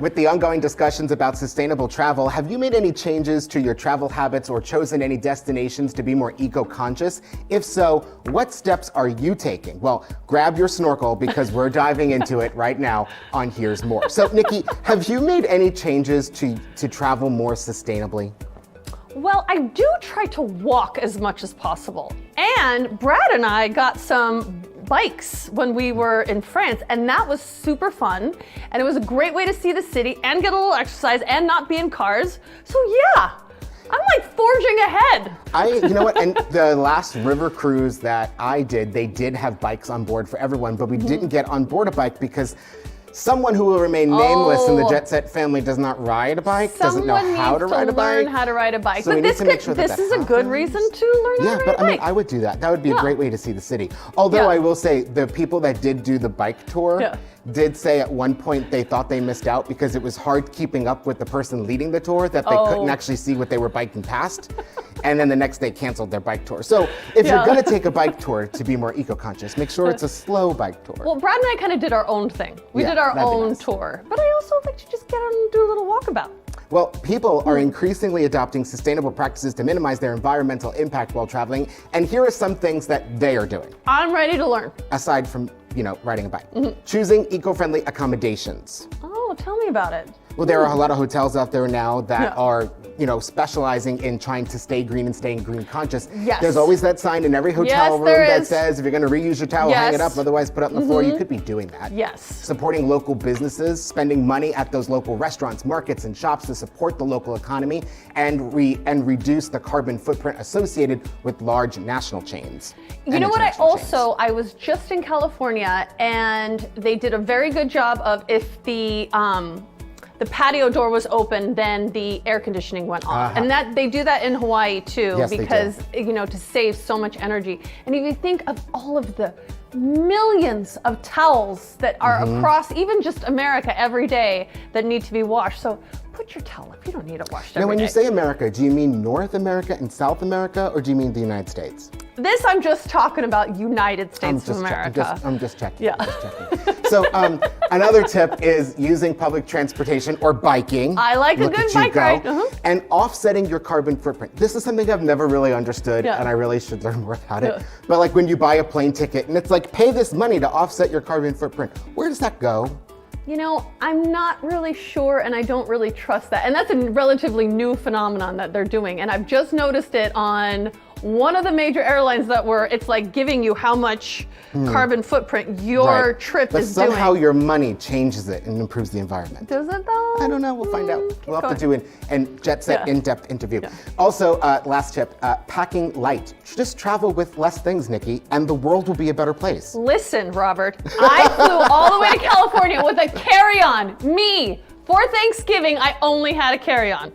With the ongoing discussions about sustainable travel, have you made any changes to your travel habits or chosen any destinations to be more eco-conscious? If so, what steps are you taking? Well, grab your snorkel because we're diving into it right now on Here's More. So, Nikki, have you made any changes to travel more sustainably? Well, I do try to walk as much as possible. And Brad and I got some bikes when we were in France, and that was super fun. And it was a great way to see the city and get a little exercise and not be in cars. So yeah, I'm like forging ahead. You know what, and the last river cruise that I did, they did have bikes on board for everyone, but we didn't get on board a bike because someone who will remain nameless in the Jet Set family does not ride a bike, doesn't know how to ride a bike. Learn how to ride a bike. So but this is a good reason to learn how to ride a bike. Yeah, but I mean, I would do that. That would be a great way to see the city. Although I will say, the people that did do the bike tour did say at one point they thought they missed out because it was hard keeping up with the person leading the tour, that they couldn't actually see what they were biking past. And then the next day canceled their bike tour. So if you're gonna take a bike tour to be more eco-conscious, make sure it's a slow bike tour. Well, Brad and I kind of did our own thing. We did our own tour. But I also like to just get out and do a little walkabout. Well, people are increasingly adopting sustainable practices to minimize their environmental impact while traveling. And here are some things that they are doing. I'm ready to learn. Aside from, riding a bike. Choosing eco-friendly accommodations. Oh, tell me about it. Well, there are a lot of hotels out there now that are, specializing in trying to stay green and staying green conscious. Yes. There's always that sign in every hotel room that says, if you're going to reuse your towel, hang it up, otherwise put it on the floor. You could be doing that. Yes. Supporting local businesses, spending money at those local restaurants, markets, and shops to support the local economy and reduce the carbon footprint associated with large national chains. You know what, I was just in California, and they did a very good job of, if the patio door was open, then the air conditioning went off. And that they do that in Hawaii too, because to save so much energy. And if you think of all of the millions of towels that are across even just America every day that need to be washed. So put your towel up. You don't need it washed every day. Now, when you say America, do you mean North America and South America, or do you mean the United States? This, I'm just talking about United States of America. I'm just checking. Yeah. I'm just checking. So another tip is using public transportation or biking. I like a good bike ride. And offsetting your carbon footprint. This is something I've never really understood, and I really should learn more about it. But like when you buy a plane ticket, and it's like, pay this money to offset your carbon footprint. Where does that go? I'm not really sure, and I don't really trust that. And that's a relatively new phenomenon that they're doing. And I've just noticed it on one of the major airlines it's like giving you how much carbon footprint your trip is doing. But somehow your money changes it and improves the environment. Does it though? I don't know, we'll find out. We'll have to do an Jet Set in-depth interview. Also, last tip, packing light. Just travel with less things, Nikki, and the world will be a better place. Listen, Robert, I flew all the way to California with a carry-on. Me, for Thanksgiving, I only had a carry-on.